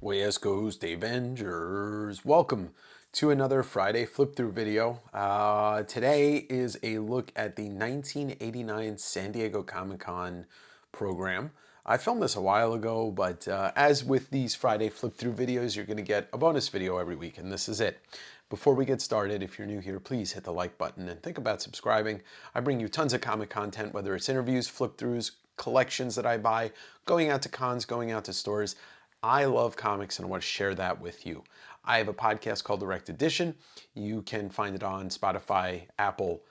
West Coast Davengers. Welcome to another Friday flip through video. Today is a look at the 1989 San Diego Comic-Con program. I filmed this a while ago, but as with these Friday flip through videos, you're going to get a bonus video every week, and this is it. Before we get started, if you're new here, please hit the like button and think about subscribing. I bring you tons of comic content, whether it's interviews, flip throughs, collections that I buy, going out to cons, going out to stores. I love comics and I want to share that with you. I have a podcast called Direct Edition. You can find it on Spotify, Apple,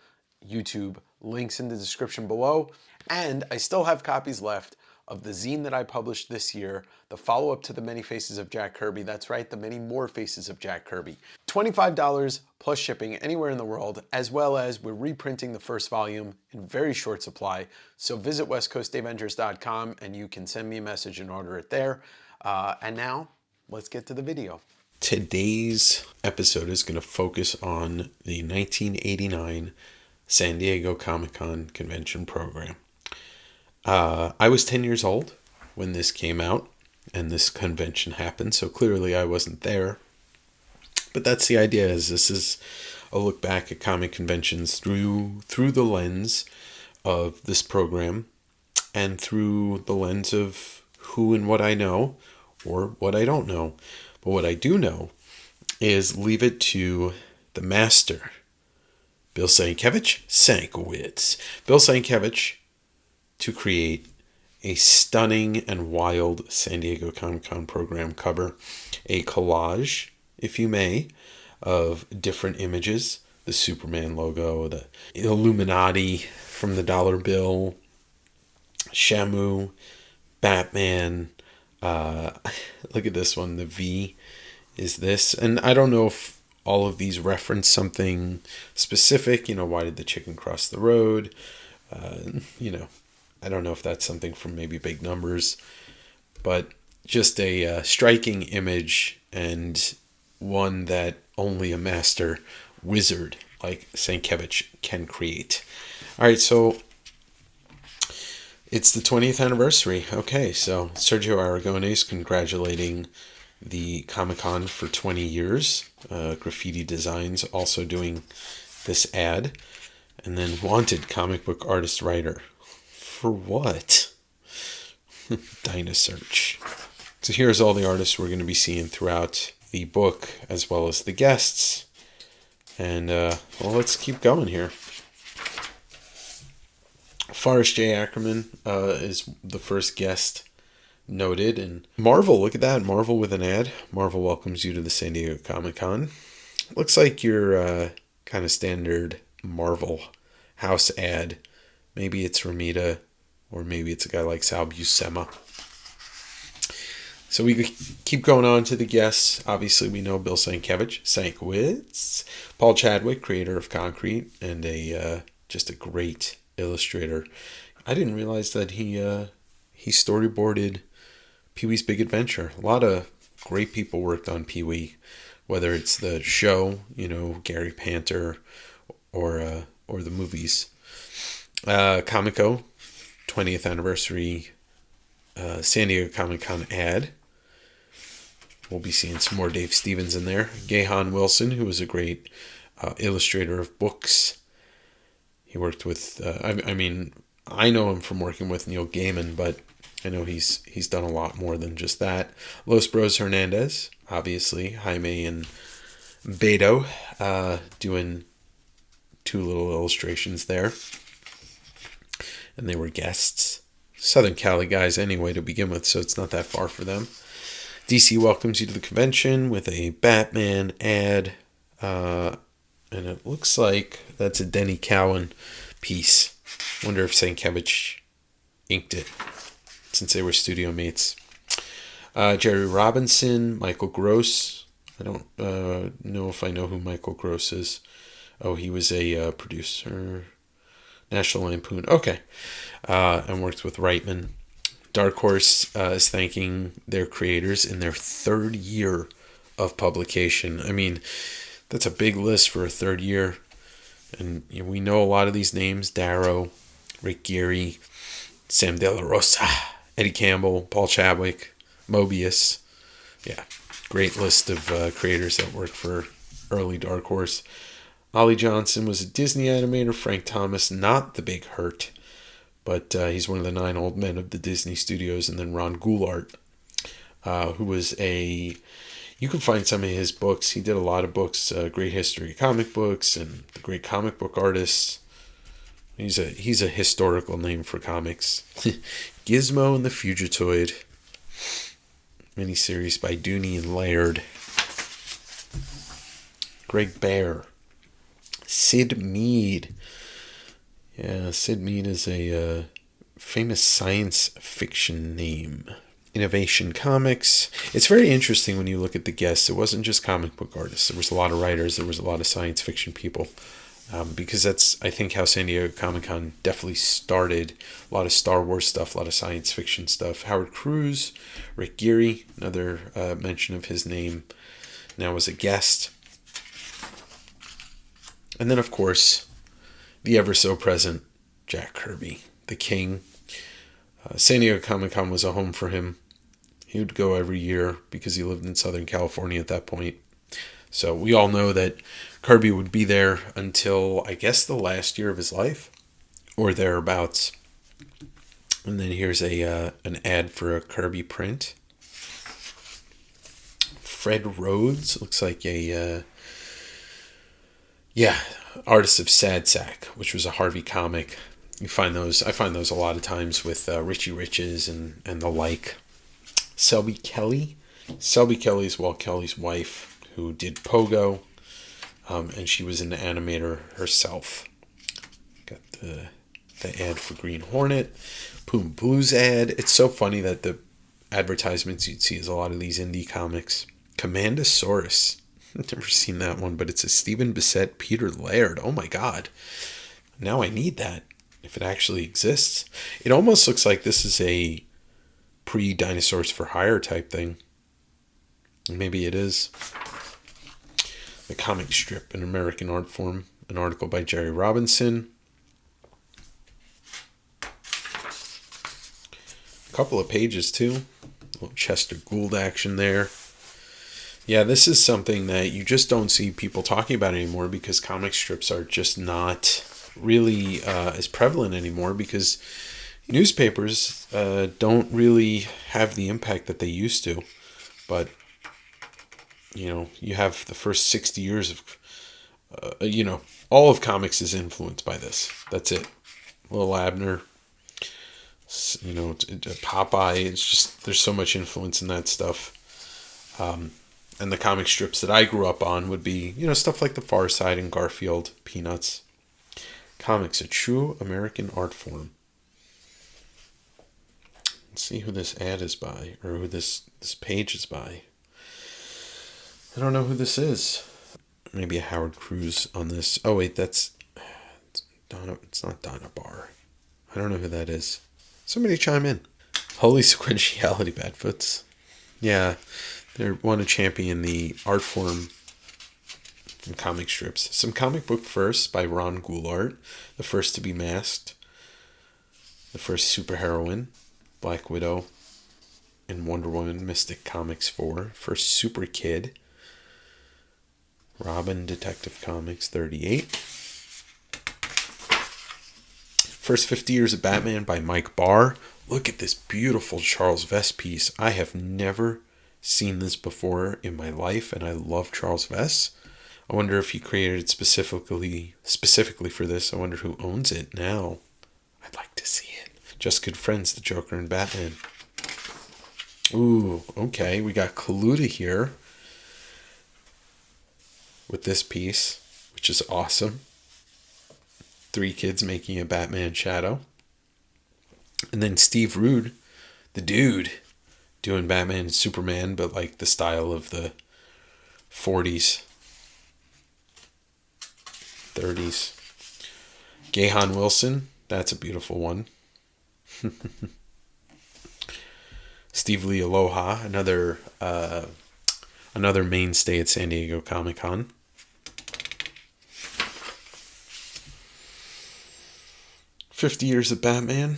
YouTube, links in the description below. And I still have copies left of the zine that I published this year, the follow-up to The Many Faces of Jack Kirby. That's right, The Many More Faces of Jack Kirby. $25 plus shipping anywhere in the world, as well as we're reprinting the first volume in very short supply. So visit westcoastdavengers.com and you can send me a message and order it there. And now, let's get to the video. Today's episode is going to focus on the 1989 San Diego Comic-Con convention program. I was 10 years old when this came out and this convention happened, so clearly I wasn't there. But that's the idea, is this is a look back at comic conventions through the lens of this program and through the lens of who and what I know or what I don't know. But what I do know is leave it to the master, Bill Sienkiewicz. Bill Sienkiewicz to create a stunning and wild San Diego Comic-Con program cover, a collage, if you may, of different images, the Superman logo, the Illuminati from the dollar bill, Shamu, Batman. Look at this one, the V is this. And I don't know if all of these reference something specific, why did the chicken cross the road? I don't know if that's something from maybe Big Numbers, but just a striking image and one that only a master wizard like Sienkiewicz can create. All right, so it's the 20th anniversary. Okay, so Sergio Aragones congratulating the Comic-Con for 20 years. Graffiti Designs also doing this ad. And then Wanted comic book artist writer. For what? Dynasearch. So here's all the artists we're going to be seeing throughout the book, as well as the guests. And, let's keep going here. Forrest J. Ackerman is the first guest noted. And Marvel, look at that. Marvel with an ad. Marvel welcomes you to the San Diego Comic-Con. Looks like your kind of standard Marvel house ad. Maybe it's Ramita, or maybe it's a guy like Sal Buscema. So we keep going on to the guests. Obviously, we know Bill Sienkiewicz, Paul Chadwick, creator of Concrete, and just a great illustrator. I didn't realize that he storyboarded Pee-wee's Big Adventure. A lot of great people worked on Pee-wee, whether it's the show, Gary Panter, or the movies. Comico, 20th anniversary San Diego Comic-Con ad. We'll be seeing some more Dave Stevens in there. Gahan Wilson, who was a great illustrator of books. He worked with, I know him from working with Neil Gaiman, but I know he's done a lot more than just that. Los Bros Hernandez, obviously. Jaime and Beto doing two little illustrations there. And they were guests. Southern Cali guys anyway to begin with, so it's not that far for them. DC welcomes you to the convention with a Batman ad. And it looks like that's a Denny Cowan piece. Wonder if Sienkiewicz inked it, since they were studio mates. Jerry Robinson, Michael Gross. I don't know if I know who Michael Gross is. Oh, he was a producer. National Lampoon. Okay. And worked with Reitman. Dark Horse is thanking their creators in their third year of publication. I mean, that's a big list for a third year. And we know a lot of these names. Darrow, Rick Geary, Sam De La Rosa, Eddie Campbell, Paul Chadwick, Mobius. Yeah, great list of creators that worked for early Dark Horse. Ollie Johnson was a Disney animator. Frank Thomas, not the Big Hurt, but he's one of the 9 old men of the Disney studios. And then Ron Goulart, who was you can find some of his books. He did a lot of books, Great History of Comic Books and The Great Comic Book Artists. He's a historical name for comics. Gizmo and the Fugitoid, miniseries by Dooney and Laird. Greg Bear. Sid Mead. Yeah, Sid Mead is a famous science fiction name. Innovation Comics. It's very interesting when you look at the guests. It wasn't just comic book artists. There was a lot of writers. There was a lot of science fiction people. Because that's, I think, how San Diego Comic-Con definitely started. A lot of Star Wars stuff, a lot of science fiction stuff. Howard Cruz, Rick Geary, another mention of his name, now was a guest. And then, of course, the ever-so-present Jack Kirby, the king. San Diego Comic-Con was a home for him. He would go every year because he lived in Southern California at that point. So we all know that Kirby would be there until, I guess, the last year of his life, or thereabouts. And then here's an ad for a Kirby print. Fred Rhodes looks like Artist of Sad Sack, which was a Harvey comic. I find those a lot of times with Richie Riches and the like. Selby Kelly. Selby Kelly is Walt Kelly's wife, who did Pogo, and she was an animator herself. Got the ad for Green Hornet. Poom Blues ad. It's so funny that the advertisements you'd see is a lot of these indie comics. Commandosaurus. I've never seen that one, but it's a Stephen Bissett, Peter Laird. Oh my god. Now I need that, if it actually exists. It almost looks like this is a pre-Dinosaurs for Hire type thing. Maybe it is. The comic strip, an American art form. An article by Jerry Robinson. A couple of pages too. A little Chester Gould action there. Yeah, this is something that you just don't see people talking about anymore because comic strips are just not really as prevalent anymore because newspapers don't really have the impact that they used to. But you have the first 60 years of, all of comics is influenced by this. That's it. Lil Abner, Popeye. It's just, there's so much influence in that stuff. And the comic strips that I grew up on would be, stuff like The Far Side and Garfield, Peanuts. Comics, a true American art form. Let's see who this ad is by, or who this page is by. I don't know who this is. Maybe a Howard Cruz on this. Oh wait, it's Donna. It's not Donna Barr. I don't know who that is. Somebody chime in. Holy Sequentiality, Badfoots. Yeah, they want to champion the art form from comic strips. Some comic book firsts by Ron Goulart. The first to be masked. The first superheroine, Black Widow, in Wonder Woman Mystic Comics 4. First Super Kid. Robin Detective Comics 38. First 50 Years of Batman by Mike Barr. Look at this beautiful Charles Vess piece. I have never seen this before in my life, and I love Charles Vess. I wonder if he created it specifically for this. I wonder who owns it now. I'd like to see it. Just Good Friends, the Joker and Batman. Ooh, okay. We got Kaluta here with this piece, which is awesome. 3 kids making a Batman shadow. And then Steve Rude, the dude, doing Batman and Superman, but like the style of the 40s, 30s. Gahan Wilson, that's a beautiful one. Steve Lee Aloha, another mainstay at San Diego Comic-Con. "50 Years of Batman."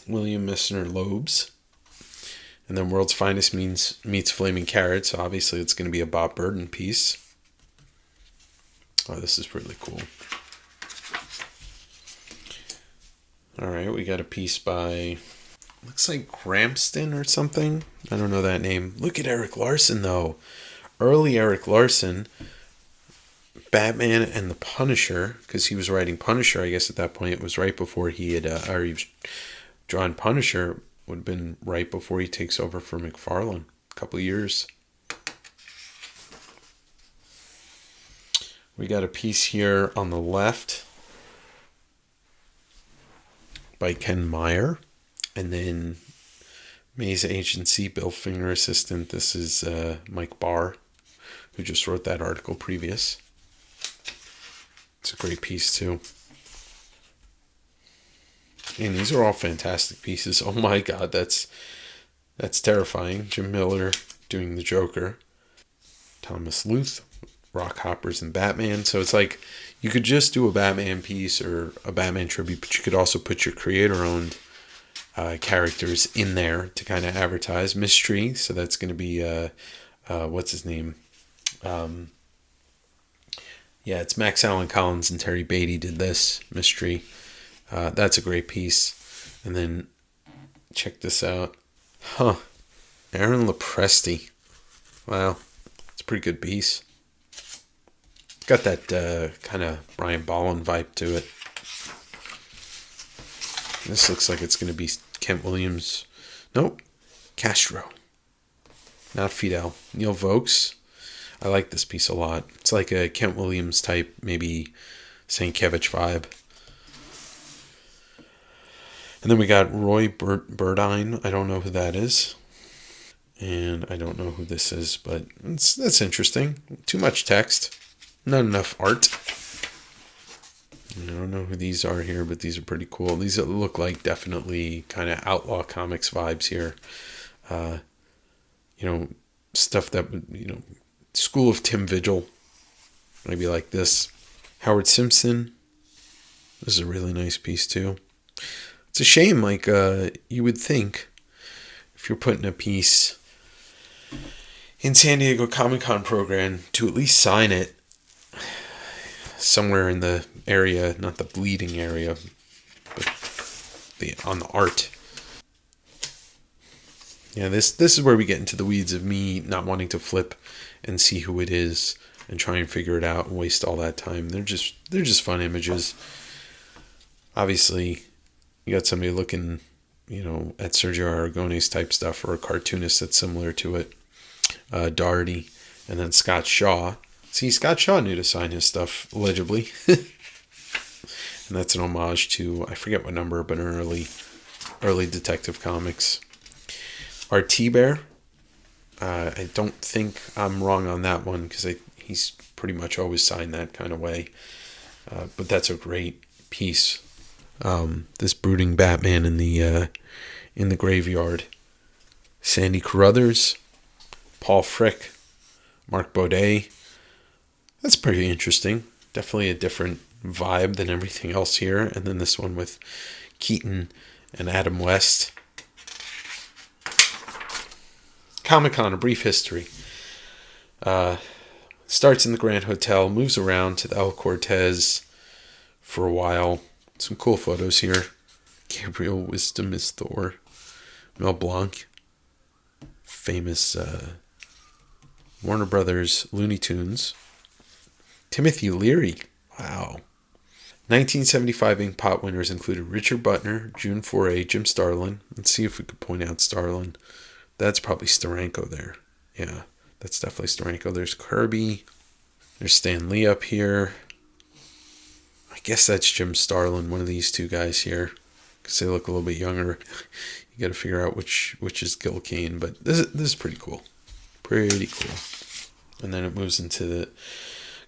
William Messner Loebs. And then World's Finest meets Flaming Carrot, so obviously it's going to be a Bob Burden piece. Oh, this is really cool. All right, we got a piece by, looks like Gramston or something. I don't know that name. Look at Erik Larsen, though. Early Erik Larsen, Batman and the Punisher, because he was writing Punisher, I guess at that point. It was right before he had, or he was drawing Punisher, would have been right before he takes over for McFarlane. A couple of years. We got a piece here on the left by Ken Meyer. And then Maze Agency, Bill Finger Assistant. This is Mike Barr, who just wrote that article previous. It's a great piece too. And these are all fantastic pieces. Oh my God, that's terrifying. Jim Miller doing the Joker. Thomas Luth, Rockhoppers and Batman. So it's like you could just do a Batman piece or a Batman tribute, but you could also put your creator-owned characters in there to kind of advertise. Mystery, so that's going to be what's his name? Yeah, it's Max Allan Collins and Terry Beatty did this. Mystery. That's a great piece. And then check this out. Aaron Lopresti. Wow, it's a pretty good piece. Got that kind of Brian Bolland vibe to it. This looks like it's going to be Kent Williams. Nope. Castro. Not Fidel. Neil Vokes. I like this piece a lot. It's like a Kent Williams type, maybe Sienkiewicz vibe. And then we got Roy Burdine. I don't know who that is. And I don't know who this is, but that's interesting. Too much text. Not enough art. I don't know who these are here, but these are pretty cool. These look like definitely kind of Outlaw Comics vibes here. Stuff that would, School of Tim Vigil. Maybe like this. Howard Simpson. This is a really nice piece too. It's a shame, you would think if you're putting a piece in San Diego Comic-Con program to at least sign it somewhere in the area, not the bleeding area, but on the art. Yeah, this is where we get into the weeds of me not wanting to flip and see who it is and try and figure it out and waste all that time. They're just fun images. Obviously, you got somebody looking, at Sergio Aragones type stuff or a cartoonist that's similar to it. Doherty, and then Scott Shaw. See, Scott Shaw knew to sign his stuff legibly. And that's an homage to, I forget what number, but an early Detective Comics. Art T-Bear. I don't think I'm wrong on that one because he's pretty much always signed that kind of way. But that's a great piece. This brooding Batman in the graveyard. Sandy Carruthers, Paul Frick, Mark Baudet. That's pretty interesting. Definitely a different vibe than everything else here. And then this one with Keaton and Adam West. Comic-Con, A Brief History. Starts in the Grand Hotel, moves around to the El Cortez for a while. Some cool photos here. Gabriel Wisdom is Thor. Mel Blanc. Famous Warner Brothers Looney Tunes. Timothy Leary. Wow. 1975 Inkpot winners included Richard Butner, June Foray, Jim Starlin. Let's see if we could point out Starlin. That's probably Steranko there. Yeah, that's definitely Steranko. There's Kirby. There's Stan Lee up here. I guess that's Jim Starlin, one of these two guys here, because they look a little bit younger. You got to figure out which is Gil Kane, but this is pretty cool. Pretty cool. And then it moves into the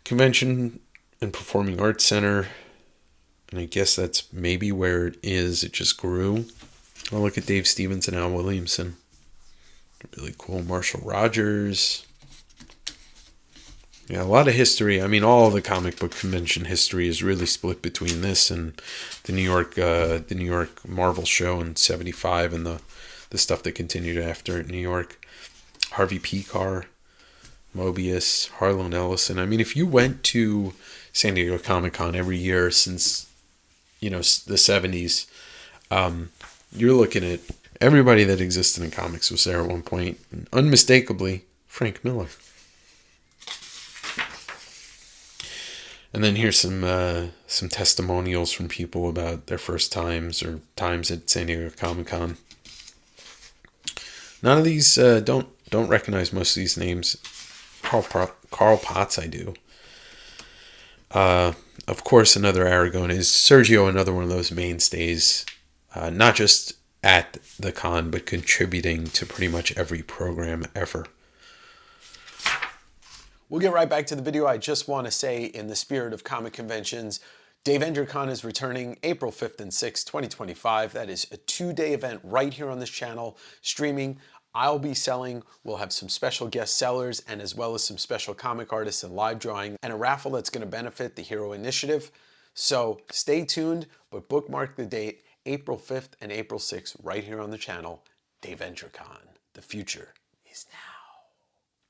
Convention and Performing Arts Center, and I guess that's maybe where it is. It just grew. Oh, look at Dave Stevens and Al Williamson. Really cool. Marshall Rogers. Yeah, a lot of history. I mean, all the comic book convention history is really split between this and the New York Marvel show in '75 and the the stuff that continued after it in New York. Harvey Pekar, Mobius, Harlan Ellison. I mean, if you went to San Diego Comic-Con every year since, the 70s, you're looking at everybody that existed in comics was there at one point. And unmistakably, Frank Miller. And then here's some testimonials from people about their first times or times at San Diego Comic-Con. None of these don't recognize most of these names. Carl Potts, I do. Of course, another Aragon is Sergio, another one of those mainstays, not just at the con, but contributing to pretty much every program ever. We'll get right back to the video. I just want to say, in the spirit of comic conventions, Davenger Con is returning April 5th and 6th, 2025. That is a 2-day event right here on this channel, streaming. I'll be selling, we'll have some special guest sellers, and as well as some special comic artists and live drawing, and a raffle that's going to benefit the Hero Initiative. So stay tuned, but bookmark the date, April 5th and April 6th, right here on the channel, Davenger Con. The future is now.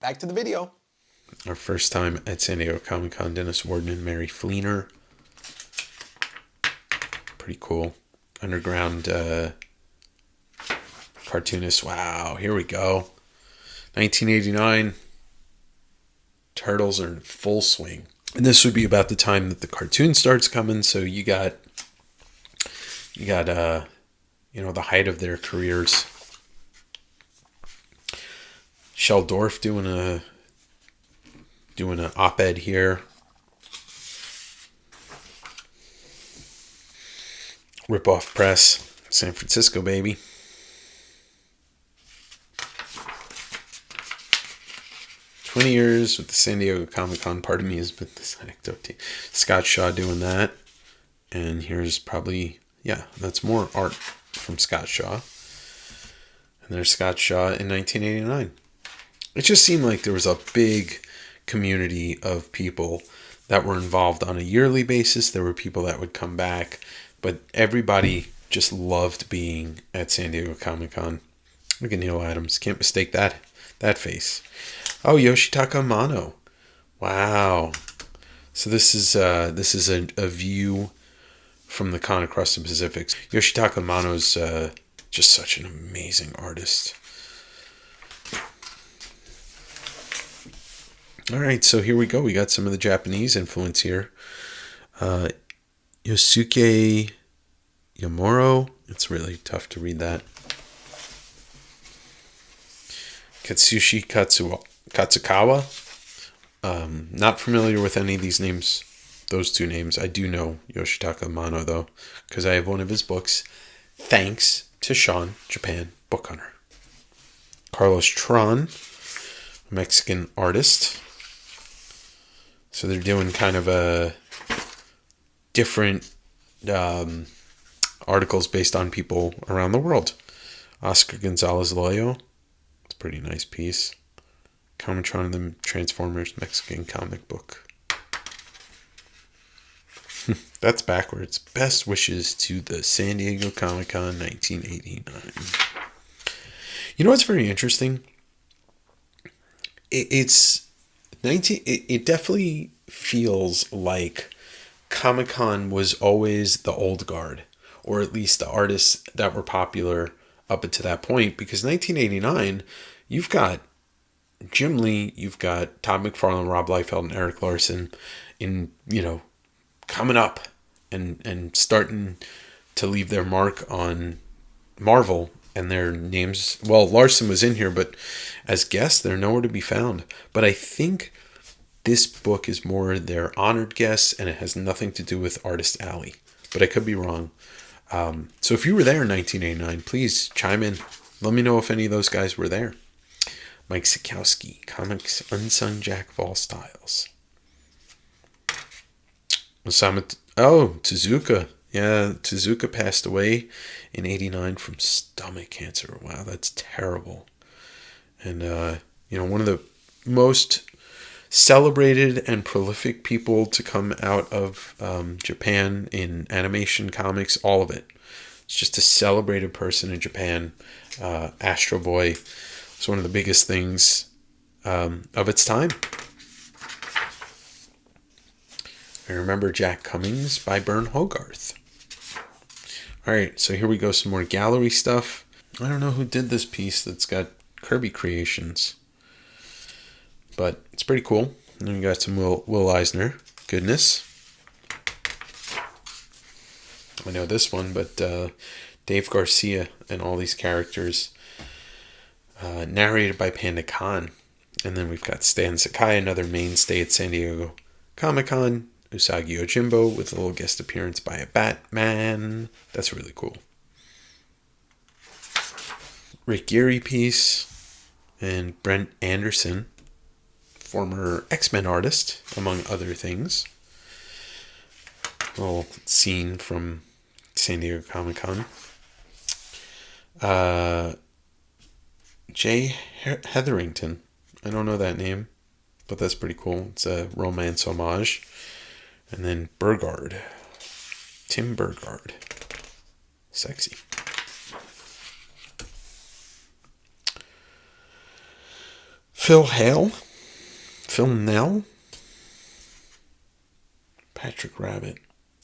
Back to the video. Our first time at San Diego Comic-Con, Dennis Warden and Mary Fleener. Pretty cool. Underground cartoonist. Wow, here we go. 1989. Turtles are in full swing. And this would be about the time that the cartoon starts coming, so you got the height of their careers. Shel Dorf doing an op-ed here. Rip-Off Press, San Francisco, baby. Years with the San Diego Comic-Con. Part of me has been this anecdote. Scott Shaw doing that. And here's probably, that's more art from Scott Shaw. And there's Scott Shaw in 1989. It just seemed like there was a big community of people that were involved on a yearly basis. There were people that would come back, but everybody just loved being at San Diego Comic-Con. Look at Neil Adams. Can't mistake that face. Oh, Yoshitaka Amano. Wow. So this is a view from the con across the Pacific. Yoshitaka Amano's just such an amazing artist. All right, so here we go. We got some of the Japanese influence here. Yosuke Yamuro. It's really tough to read that. Katsushi Katsukawa. Not familiar with any of these names, those two names. I do know Yoshitaka Amano, though, because I have one of his books, thanks to Sean, Japan Book Hunter. Carlos Tron, Mexican artist. So they're doing kind of a different articles based on people around the world. Oscar Gonzalez Loyo. It's a pretty nice piece. Comitron of the Transformers Mexican comic book. That's backwards. Best wishes to the San Diego Comic-Con 1989. You know what's very interesting? It definitely feels like Comic-Con was always the old guard, or at least the artists that were popular up until that point, because 1989, you've got Jim Lee, you've got Todd McFarlane, Rob Liefeld, and Erik Larsen coming up and starting to leave their mark on Marvel, and their names, well, Larsen was in here, but as guests, they're nowhere to be found. But I think this book is more their honored guests, and it has nothing to do with Artist Alley. But I could be wrong. So if you were there in 1989, please chime in. Let me know if any of those guys were there. Mike Sikowski, Comics Unsung Jack of All Styles. Tezuka. Yeah, Tezuka passed away in 89 from stomach cancer. Wow, that's terrible. And, one of the most celebrated and prolific people to come out of Japan in animation, comics, all of it. It's just a celebrated person in Japan. Astro Boy was one of the biggest things of its time. I remember Jack Cummings by Bern Hogarth. All right, so here we go. Some more gallery stuff. I don't know who did this piece that's got Kirby creations, but it's pretty cool. And then we got some Will Eisner goodness. I know this one, but Dave Garcia and all these characters, narrated by Panda Khan. And then we've got Stan Sakai, another mainstay at San Diego Comic-Con. Usagi Yojimbo with a little guest appearance by a Batman. That's really cool. Rick Geary piece. And Brent Anderson, former X-Men artist, among other things. A little scene from San Diego Comic-Con. Jay Hetherington. I don't know that name, but that's pretty cool. It's a romance homage. And then Burgard. Tim Burgard. Sexy. Phil Hale. Phil Nell. Patrick Rabbit.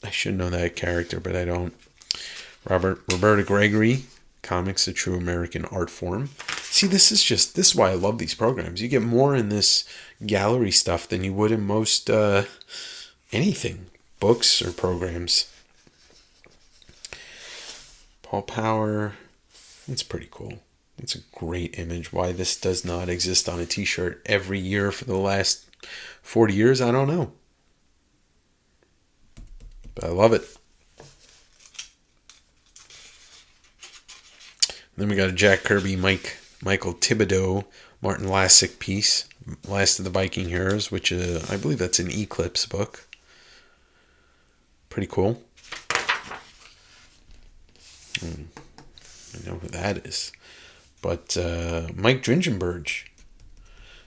I should know that character, but I don't. Roberta Gregory. Comics, a true American art form. See, this is why I love these programs. You get more in this gallery stuff than you would in most anything, books or programs. Paul Power. It's pretty cool. It's a great image. Why this does not exist on a t-shirt every year for the last 40 years, I don't know. But I love it. And then we got a Jack Kirby, Michael Thibodeau, Martin Lassick piece, Last of the Viking Heroes, which I believe that's an Eclipse book. Pretty cool. I know who that is. But Mike Dringenberg.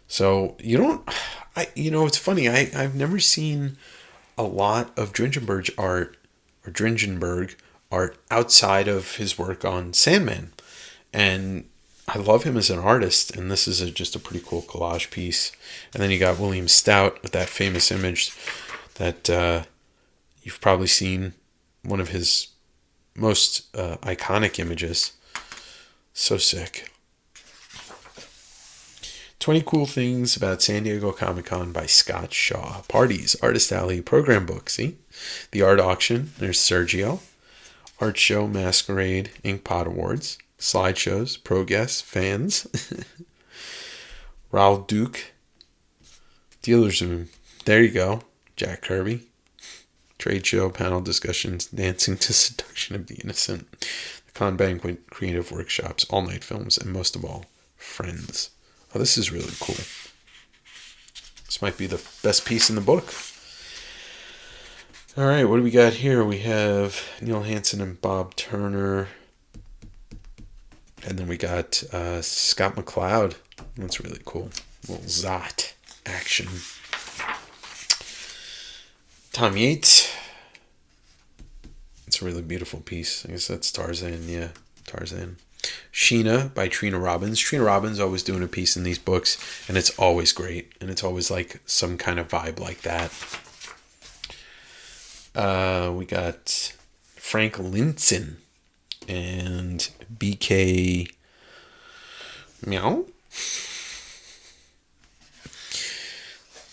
So it's funny. I've never seen a lot of Dringenberg art outside of his work on Sandman, and I love him as an artist. And this is just a pretty cool collage piece. And then you got William Stout with that famous image that you've probably seen, one of his most iconic images. So sick. 20 Cool Things About San Diego Comic-Con by Scott Shaw. Parties, Artist Alley, Program Book. See? The Art Auction. There's Sergio. Art Show, Masquerade, Ink Pot Awards. Slideshows, Pro Guests, Fans. Raoul Duke. Dealer's Room. There you go. Jack Kirby. Trade show, panel discussions, dancing to seduction of the innocent. The Con Banquet, creative workshops, all-night films, and most of all, friends. Oh, this is really cool. This might be the best piece in the book. All right, what do we got here? We have Neil Hansen and Bob Turner. And then we got Scott McCloud. That's really cool. A little Zot action. Tom Yates. It's a really beautiful piece. I guess that's Tarzan. Yeah, Tarzan. Sheena by Trina Robbins. Trina Robbins always doing a piece in these books, and it's always great. And it's always like some kind of vibe like that. We got Frank Linson and BK Meow.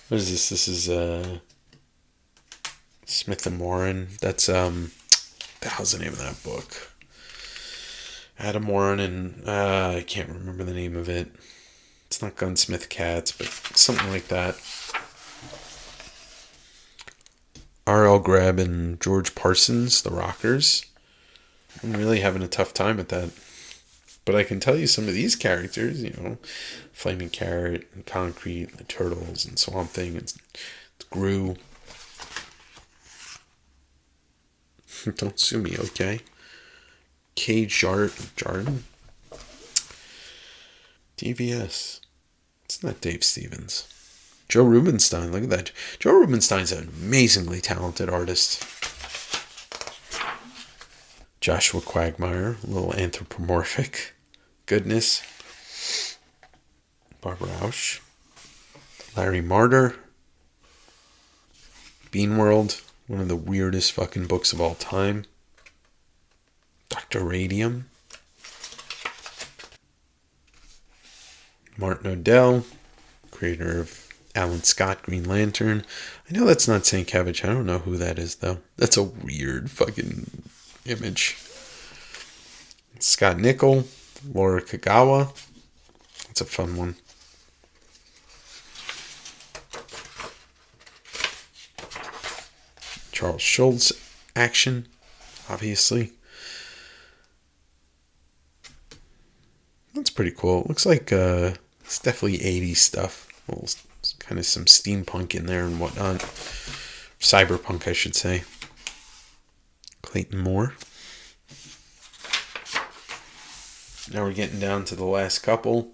What is this? This is Smith and Warren. That's the hell's the name of that book? Adam Warren and I can't remember the name of it. It's not Gunsmith Cats, but something like that. R.L. Greb and George Parsons, The Rockers. I'm really having a tough time with that. But I can tell you some of these characters, Flaming Carrot and Concrete, the Turtles and Swamp Thing and Gru. Don't sue me, okay? K. Jarden? DVS. It's not Dave Stevens. Joe Rubenstein, look at that. Joe Rubenstein's an amazingly talented artist. Joshua Quagmire, a little anthropomorphic goodness. Barbara Ausch. Larry Martyr. Bean World, one of the weirdest fucking books of all time. Dr. Radium. Martin O'Dell, creator of Alan Scott, Green Lantern. I know that's not Sienkiewicz. I don't know who that is, though. That's a weird fucking image. Scott Nickel, Laura Kagawa. That's a fun one. Charles Schultz, Action, obviously. That's pretty cool. It looks like it's definitely 80s stuff. Well, kind of some steampunk in there and whatnot. Cyberpunk, I should say. Clayton Moore. Now we're getting down to the last couple.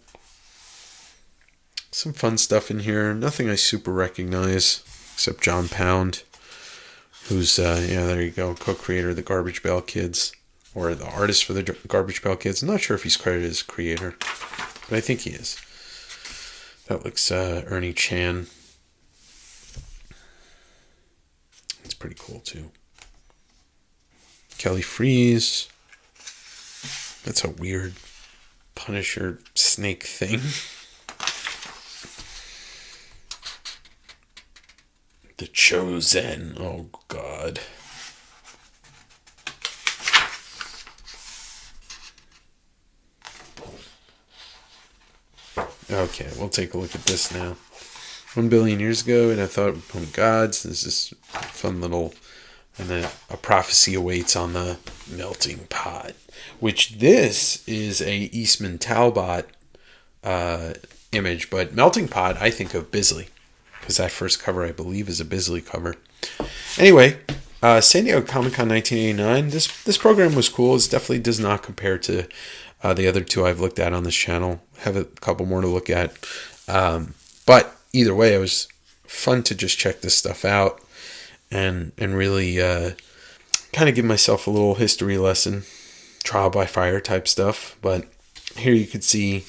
Some fun stuff in here. Nothing I super recognize, except John Pound, who's, there you go, co-creator of the Garbage Pail Kids, or the artist for the Garbage Pail Kids. I'm not sure if he's credited as creator, but I think he is. That looks Ernie Chan. It's pretty cool, too. Kelly Freeze. That's a weird Punisher snake thing. The Chosen. Oh, God. Okay, we'll take a look at this now. 1 billion years ago, and I thought, oh, gods, this is fun little... And then a prophecy awaits on the melting pot. Which this is a Eastman Talbot image. But melting pot, I think of Bisley. Because that first cover, I believe, is a Bisley cover. Anyway, San Diego Comic-Con 1989. This program was cool. It definitely does not compare to the other two I've looked at on this channel. Have a couple more to look at. But either way, it was fun to just check this stuff out. And really kind of give myself a little history lesson. Trial by fire type stuff. But here you could see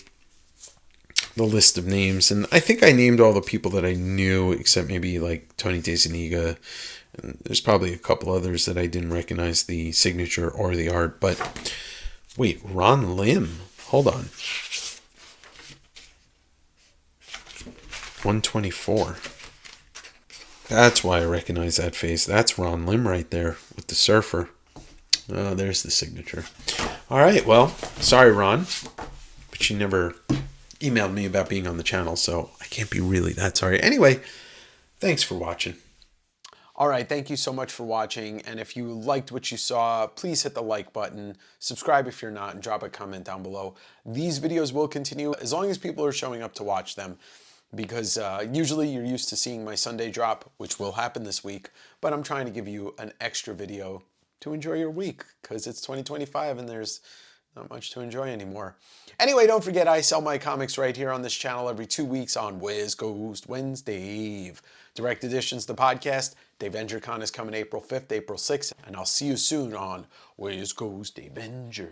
the list of names. And I think I named all the people that I knew, except maybe like Tony DeZuniga. And there's probably a couple others that I didn't recognize the signature or the art. But wait, Ron Lim. Hold on. 124. That's why I recognize that face. That's Ron Lim right there with the surfer. Oh, there's the signature. All right, well, sorry, Ron. But you never emailed me about being on the channel, so I can't be really that sorry. Anyway, thanks for watching. All right, thank you so much for watching. And if you liked what you saw, please hit the like button. Subscribe if you're not, and drop a comment down below. These videos will continue as long as people are showing up to watch them. Because usually you're used to seeing my Sunday drop, which will happen this week, but I'm trying to give you an extra video to enjoy your week, because it's 2025 and there's not much to enjoy anymore. Anyway, don't forget I sell my comics right here on this channel every 2 weeks on West Coast Wednesday. Direct Editions, the podcast. DavengerCon is coming April 5th, April 6th, and I'll see you soon on West Coast Davengers.